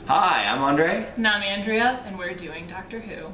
Hi, I'm Andre. And I'm Andrea, and we're doing Doctor Who.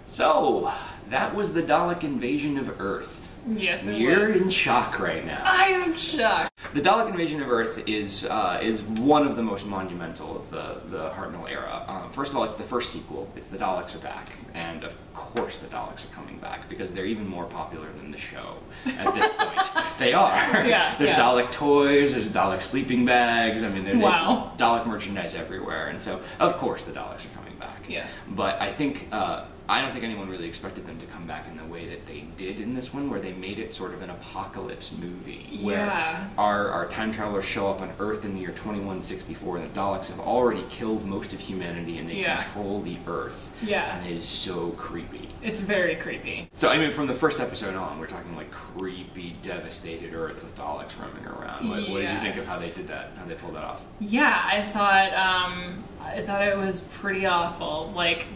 So, that was the Dalek invasion of Earth. Yes, it You're was. in shock right now. I am shocked. The Dalek invasion of Earth is one of the most monumental of the Hartnell era. First of all, it's the first sequel. It's the Daleks are back, and of course the Daleks are coming back because they're even more popular than the show at this point. They are. Yeah, There's yeah. Dalek toys. There's Dalek sleeping bags. I mean, there's Wow. Dalek merchandise everywhere, and so of course the Daleks are coming back. Yeah. But I don't think anyone really expected them to come back in the way that they did in this one, where they made it sort of an apocalypse movie. Where Yeah. our time travelers show up on Earth in the year 2164, and the Daleks have already killed most of humanity, and they Yeah. control the Earth. Yeah. And it is so creepy. It's very creepy. So, I mean, from the first episode on, we're talking like creepy, devastated Earth with Daleks roaming around. What did you think of how they did that? How they pulled that off? Yeah, I thought it was pretty awful. Like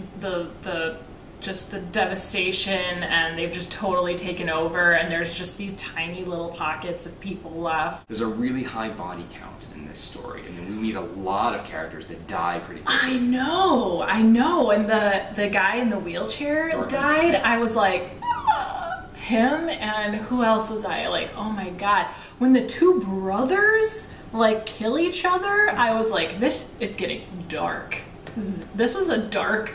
just the devastation, and they've just totally taken over, and there's just these tiny little pockets of people left. There's a really high body count in this story. I mean, we meet a lot of characters that die pretty quickly. I know, and the guy in the wheelchair died. I was like, him, and who else was I? Like, oh my god. When the two brothers, like, kill each other, I was like, this is getting dark. This was a dark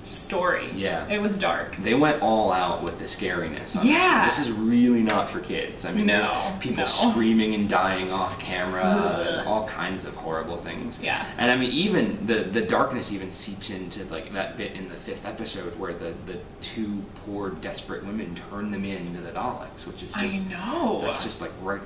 story. Yeah. It was dark. They went all out with the scariness. Yeah. This is really not for kids. I mean, No, there's people no. screaming and dying off camera, Ugh. and all kinds of horrible things. Yeah. And I mean, even the darkness even seeps into like that bit in the 5th episode where the two poor desperate women turn them into the Daleks, which is just, I know. that's just like right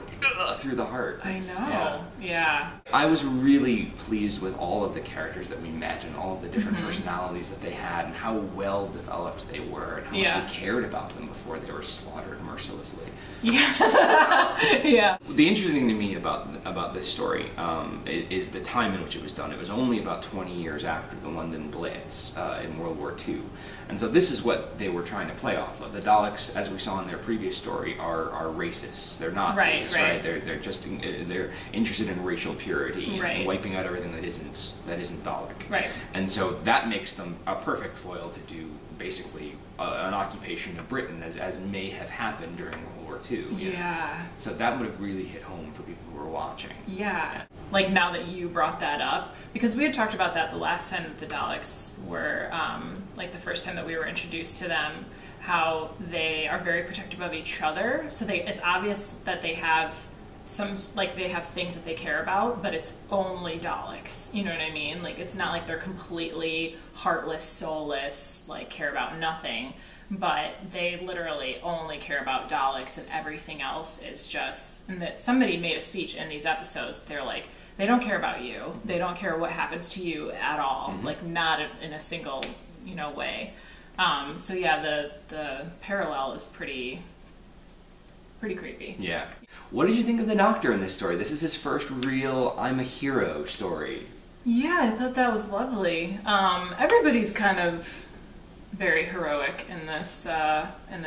through the heart. I It's- know. Yeah. I was really pleased with all of the characters that we met and all of the different Mm-hmm. personalities that they had and how well developed they were and how Yeah. much we cared about them before they were slaughtered mercilessly. Yeah. Yeah. The interesting thing to me about this story is the time in which it was done. It was only about 20 years after the London Blitz in World War II. And so this is what they were trying to play off of. The Daleks, as we saw in their previous story, are racists. They're Nazis, Right. They're interested in racial purity and Right. wiping out everything that isn't Dalek. Right. And so that makes them a perfect foil to do basically an occupation of Britain, as may have happened during World War II. Yeah. So that would have really hit home for people who were watching. Yeah. Like, now that you brought that up, because we had talked about that the last time that the Daleks were, like the first time that we were introduced to them, how they are very protective of each other. So it's obvious that they have they have things that they care about, but it's only Daleks. You know what I mean? Like, it's not like they're completely heartless, soulless, like care about nothing. But they literally only care about Daleks, and everything else is just... And that somebody made a speech in these episodes. They're like, they don't care about you. They don't care what happens to you at all. Mm-hmm. Like, not in a single, way. So yeah, the parallel is pretty creepy. Yeah. What did you think of the Doctor in this story? This is his first real I'm a hero story. Yeah, I thought that was lovely. Everybody's kind of very heroic in this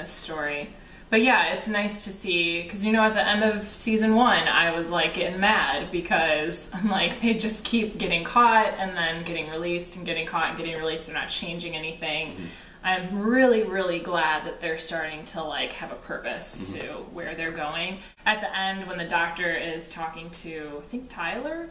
story. But yeah, it's nice to see, because at the end of season 1, I was like getting mad because I'm like, they just keep getting caught and then getting released and getting caught and getting released. They're not changing anything. Mm-hmm. I'm really, really glad that they're starting to like have a purpose to where they're going. At the end, when the Doctor is talking to, I think, Tyler,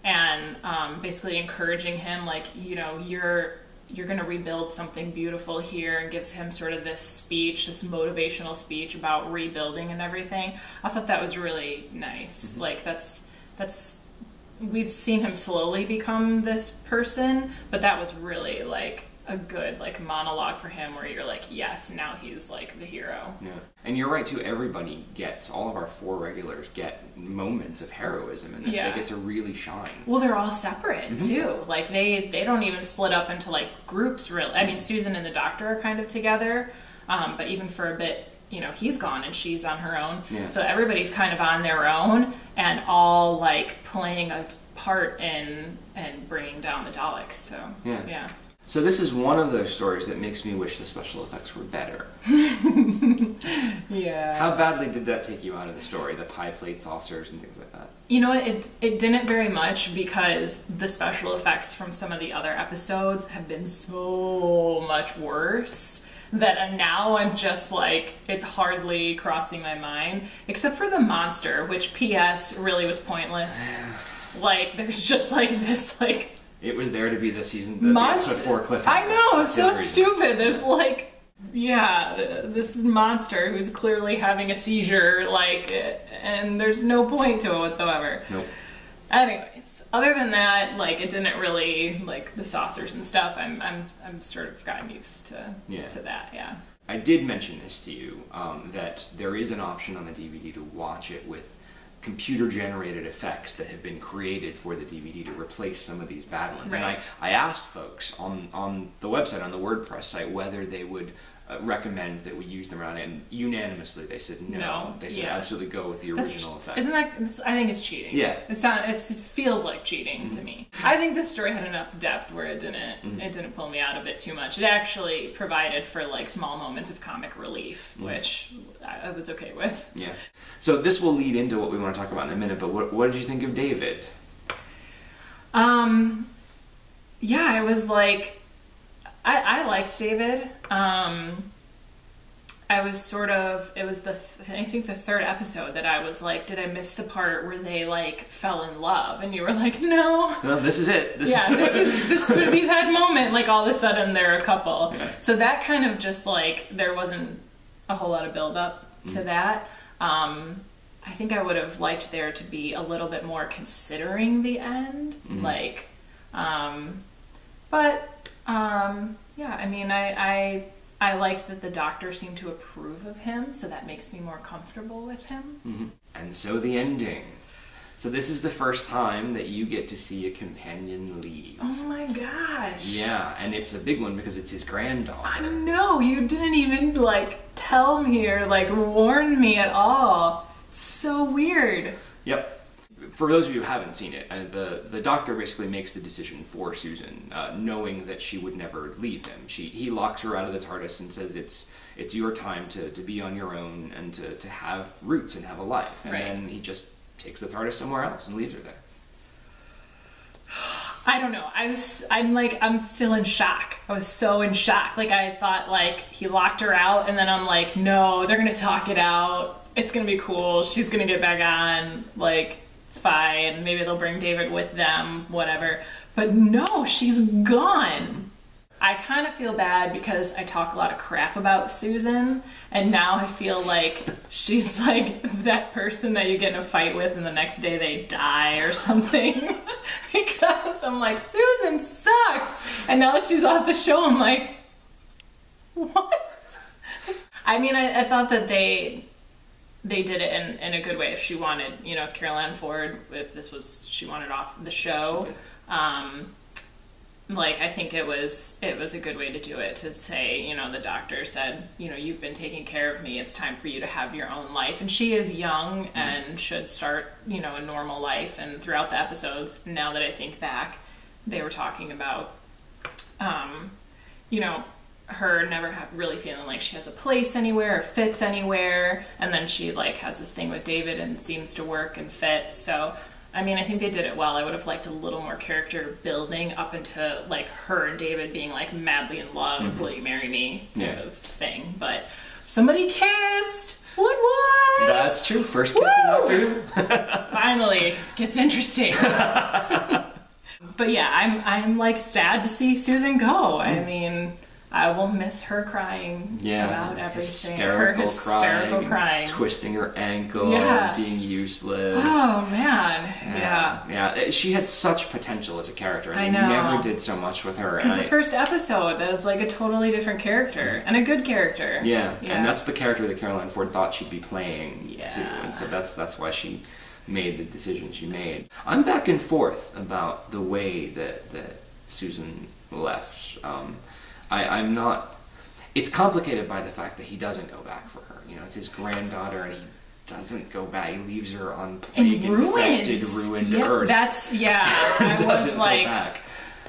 and basically encouraging him, like, you're going to rebuild something beautiful here, and gives him sort of this speech, this motivational speech about rebuilding and everything. I thought that was really nice. Mm-hmm. Like, that's we've seen him slowly become this person, but that was really like a good like monologue for him where you're like, yes, now he's like the hero. Yeah. And you're right too, everybody gets, all of our 4 regulars get moments of heroism in this. Yeah. They get to really shine. Well, they're all separate too. Like they don't even split up into like groups really. I mean, Susan and the Doctor are kind of together, but even for a bit, he's gone and she's on her own. Yeah. So everybody's kind of on their own and all like playing a part in bringing down the Daleks. So yeah. So this is one of those stories that makes me wish the special effects were better. Yeah. How badly did that take you out of the story? The pie plate saucers and things like that. You know what? It didn't very much because the special effects from some of the other episodes have been so much worse that now I'm just like, it's hardly crossing my mind. Except for the monster, which P.S. really was pointless. Like, there's just like this, like... It was there to be the episode 4 cliffhanger. I know, so stupid. There's like... Yeah, this monster who's clearly having a seizure, like, and there's no point to it whatsoever. Nope. Anyways, other than that, like, it didn't really, like, the saucers and stuff, I'm sort of gotten used to that, yeah. I did mention this to you, that there is an option on the DVD to watch it with computer-generated effects that have been created for the DVD to replace some of these bad ones. Right. And I asked folks on the website, on the WordPress site, whether they would recommend that we use them around, and unanimously they said no. They said absolutely go with the original effects. Isn't that? I think it's cheating. Yeah, it feels like cheating to me. I think this story had enough depth where it didn't pull me out of it too much. It actually provided for like small moments of comic relief, which I was okay with. Yeah. So this will lead into what we want to talk about in a minute. But what did you think of David? Yeah, I was like, I liked David. I was sort of, it was I think the third episode that I was like, did I miss the part where they like fell in love? And you were like, no. No, this is it. This would be that moment. Like all of a sudden they're a couple. Yeah. So that kind of just like, there wasn't a whole lot of build up to that. I think I would have liked there to be a little bit more considering the end. Like, yeah, I mean, I liked that the doctor seemed to approve of him, so that makes me more comfortable with him. And so the ending. So this is the first time that you get to see a companion leave. Oh my gosh. Yeah, and it's a big one because it's his granddaughter. I know, you didn't even like tell me or like warn me at all. It's so weird. Yep. For those of you who haven't seen it, the doctor basically makes the decision for Susan, knowing that she would never leave him. He locks her out of the TARDIS and says it's your time to be on your own and to have roots and have a life. And then he just takes the TARDIS somewhere else and leaves her there. I don't know. I'm still in shock. I was so in shock. Like I thought like he locked her out and then I'm like, no, they're gonna talk it out. It's gonna be cool. She's gonna get back on. Like, it's fine. Maybe they'll bring David with them, whatever. But no, she's gone. I kind of feel bad because I talk a lot of crap about Susan, and now I feel like she's like that person that you get in a fight with and the next day they die or something. Because I'm like, Susan sucks! And now that she's off the show, I'm like, what? I mean, I thought that they did it in a good way. If she wanted, you know, if Carol Ann Ford, she wanted off the show, like, I think it was a good way to do it, to say, you know, the doctor said, you know, you've been taking care of me, it's time for you to have your own life. And she is young and should start, you know, a normal life. And throughout the episodes, now that I think back, they were talking about, you know, her never really feeling like she has a place anywhere or fits anywhere, and then she like has this thing with David and seems to work and fit. So I mean, I think they did it well. I would have liked a little more character building up into like her and David being like madly in love, will you marry me type of thing. But somebody kissed. What? That's true. First kiss in Doctor Who. Finally, gets interesting. But yeah, I'm like sad to see Susan go. I mean, I will miss her crying about everything. Hysterical crying. Twisting her ankle, being useless. Oh, man. Yeah. She had such potential as a character, and they never did so much with her. Because the first episode is like a totally different character, and a good character. Yeah, and that's the character that Carol Ann Ford thought she'd be playing, too. And so that's why she made the decision she made. I'm back and forth about the way that Susan left. I'm not... It's complicated by the fact that he doesn't go back for her. You know, it's his granddaughter, and he doesn't go back. He leaves her on plague-infested, ruined Earth. I was like... Back.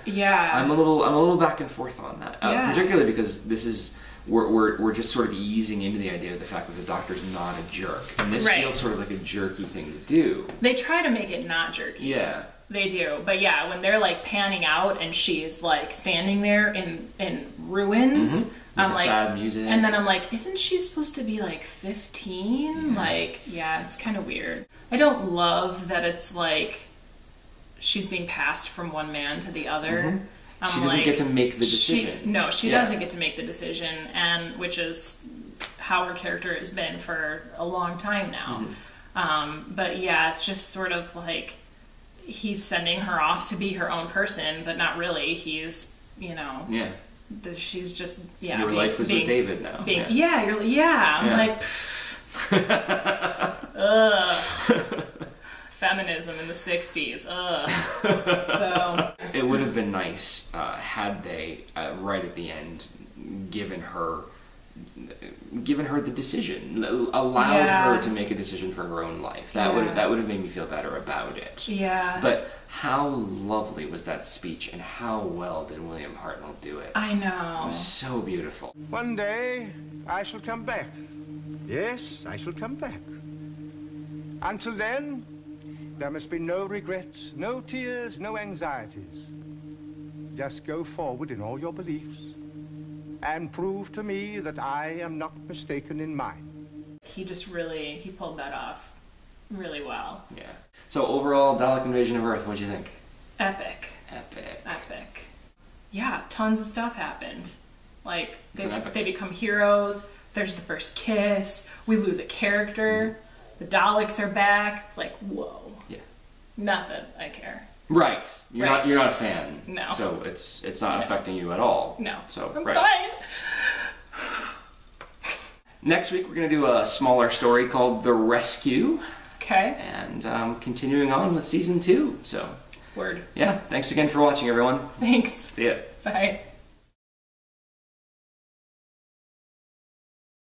Yeah. I'm a little back and forth on that. Particularly because this is we're just sort of easing into the idea of the fact that the Doctor's not a jerk, and this Right. feels sort of like a jerky thing to do. They try to make it not jerky. Yeah. They do, but yeah, when they're like panning out and she's like standing there in ruins, I'm With the like, sad music. and then I'm like, isn't she supposed to be like 15? Yeah. Like, yeah, it's kind of weird. I don't love that it's like she's being passed from one man to the other. I'm She doesn't like, get to make the decision. She Yeah. doesn't get to make the decision, and which is how her character has been for a long time now. But yeah, it's just sort of like he's sending her off to be her own person, but not really. He's, you know, Yeah. she's just, Your life was with David now. I'm Yeah. like, ugh. Feminism in the 60s, ugh. So It would have been nice had they, right at the end, given her the decision, allowed her to make a decision for her own life. That would have made me feel better about it. yeah. But how lovely was that speech, and how well did William Hartnell do it? I It know. was so beautiful. One day, I shall come back. Yes, I shall come back. Until then, there must be no regrets, no tears, no anxieties. Just go forward in all your beliefs and prove to me that I am not mistaken in mine. He pulled that off really well. Yeah. So overall, Dalek Invasion of Earth, what'd you think? Epic. Epic. Yeah, tons of stuff happened. Like, It's an epic. they become heroes, there's the first kiss, we lose a character, the Daleks are back. It's like, whoa. Yeah. Not that I care. Right. You're Right. not a fan. No. So it's not affecting you at all. No. So I'm right. fine. Next week we're gonna do a smaller story called The Rescue, Okay. and continuing on with season 2. So Word. yeah, thanks again for watching, everyone. Thanks. See ya. Bye.